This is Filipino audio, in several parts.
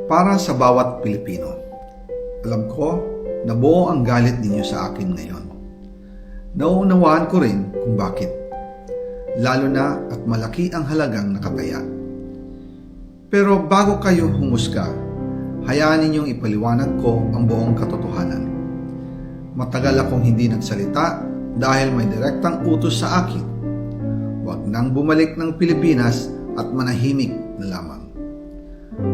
Para sa bawat Pilipino. Alam ko na buo ang galit ninyo sa akin ngayon. Nauunawaan ko rin kung bakit. Lalo na at malaki ang halagang nakataya. Pero bago kayo humusga, hayaan ninyong ipaliwanag ko ang buong katotohanan. Matagal akong hindi nagsalita dahil may direktang utos sa akin. Huwag nang bumalik ng Pilipinas at manahimik na lamang.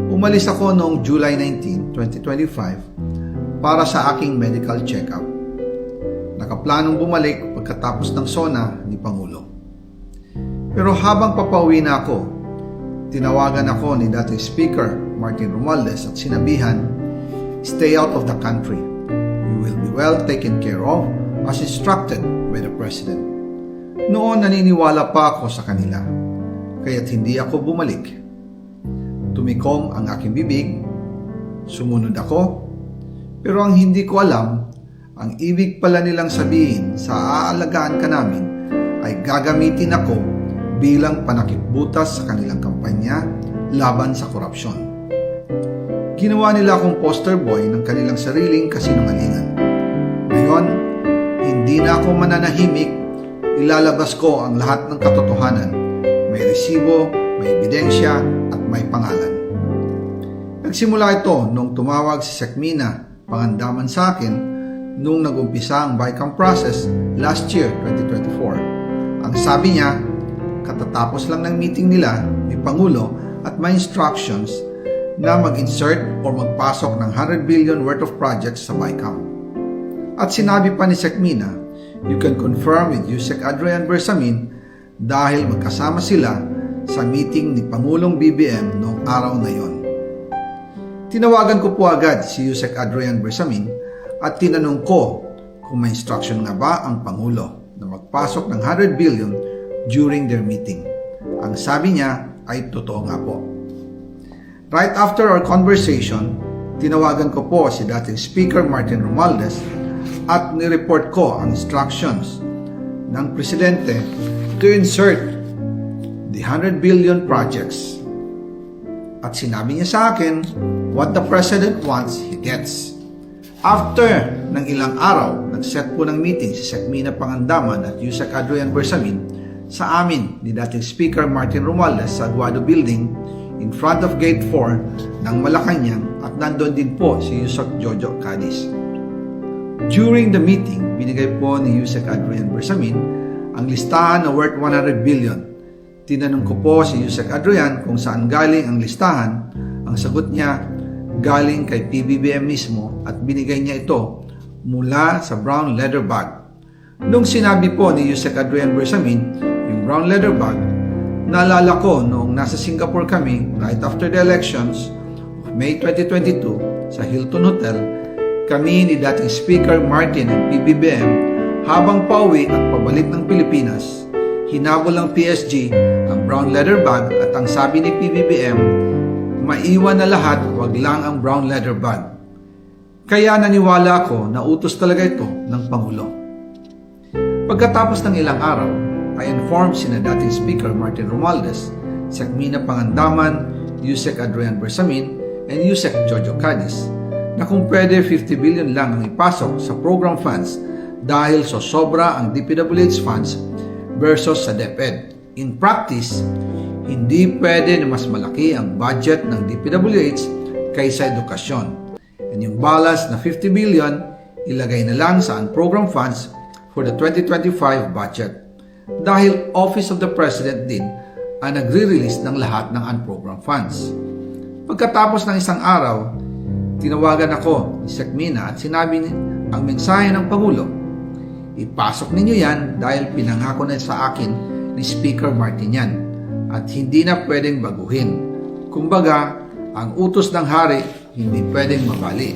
Umalis ako noong July 19, 2025 para sa aking medical check-up. Nakaplanong bumalik pagkatapos ng SONA ni Pangulo. Pero habang papauwi na ako, tinawagan ako ni dating Speaker Martin Romualdez at sinabihan, "Stay out of the country. You will be well taken care of as instructed by the President." Noon naniniwala pa ako sa kanila, kaya't hindi ako bumalik. Tumikom ang aking bibig, sumunod ako, pero ang hindi ko alam, ang ibig pala nilang sabihin sa aalagaan ka namin ay gagamitin ako bilang panakipbutas sa kanilang kampanya laban sa korupsyon. Ginawa nila akong poster boy ng kanilang sariling kasinungalingan. Ngayon, hindi na ako mananahimik, ilalabas ko ang lahat ng katotohanan. May resibo, may ebidensya at may pangalan. Nagsimula ito nung tumawag si Sekmina Pangandaman sa akin nung nag-umpisa ang BICAM process last year, 2024. Ang sabi niya, katatapos lang ng meeting nila ni Pangulo at may instructions na mag-insert o magpasok ng 100 billion worth of projects sa BICAM. At sinabi pa ni Sekmina, you can confirm with Yusek Adrian Bersamin dahil magkasama sila sa meeting ni Pangulong BBM noong araw na yon. Tinawagan ko po agad si Yusek Adrian Bersamin at tinanong ko kung may instruction nga ba ang Pangulo na magpasok ng 100 billion during their meeting. Ang sabi niya ay totoo nga po. Right after our conversation, tinawagan ko po si dating Speaker Martin Romualdez at nireport ko ang instructions ng Presidente to insert the 100 billion projects. At sinabi niya sa akin, what the President wants, he gets. After ng ilang araw, nag-set po ng meeting si Sekmina Pangandaman at Yusek Adrian Bersamin sa amin ni dating Speaker Martin Romualdez sa Aguado Building in front of Gate 4 ng Malacanang at nandun din po si Yusek Jojo Cadiz. During the meeting, binigay po ni Yusek Adrian Bersamin ang listahan na worth 100 billion. Tinanong ko po si Yusek Adrian kung saan galing ang listahan. Ang sagot niya, galing kay PBBM mismo at binigay niya ito mula sa brown leather bag. Nung sinabi po ni Yusek Adrian Bersamin yung brown leather bag, naalala ko noong nasa Singapore kami right after the elections of May 2022 sa Hilton Hotel, kami ni dating Speaker Martin ng PBBM habang pauwi at pabalik ng Pilipinas, hinabol ng PSG ang brown leather bag at ang sabi ni PBBM, maiwan na lahat, wag lang ang brown leather bag. Kaya naniwala ako na utos talaga ito ng Pangulo. Pagkatapos ng ilang araw, I informed sina dating Speaker Martin Romualdez, Sekmina Pangandaman, Yusek Adrian Bersamin, and Yusek Jojo Cadiz na kung pwede 50 billion lang ang ipasok sa program funds dahil so sobra ang DPWH funds versus sa DepEd. In practice, hindi pwede na mas malaki ang budget ng DPWH kaysa edukasyon. And yung balance na 50 billion, ilagay na lang sa unprogram funds for the 2025 budget. Dahil Office of the President din ang nagre-release ng lahat ng unprogram funds. Pagkatapos ng isang araw, tinawagan ako ni Sekmina at sinabi ang mensahe ng Pangulo, ipasok ninyo yan dahil pinangako na sa akin ni Speaker Martin yan at hindi na pwedeng baguhin. Kumbaga, ang utos ng hari hindi pwedeng mabali.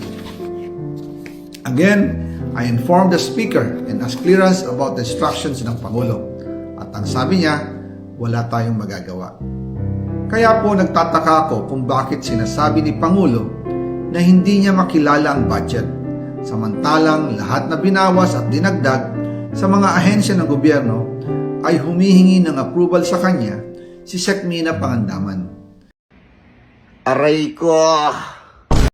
Again, I informed the Speaker and asked clearance about the instructions ng Pangulo. At ang sabi niya, wala tayong magagawa. Kaya po nagtataka ako kung bakit sinasabi ni Pangulo na hindi niya makilala ang budget. Samantalang lahat na binawas at dinagdag sa mga ahensya ng gobyerno ay humihingi ng approval sa kanya si Sekmina Pangandaman. Aray ko!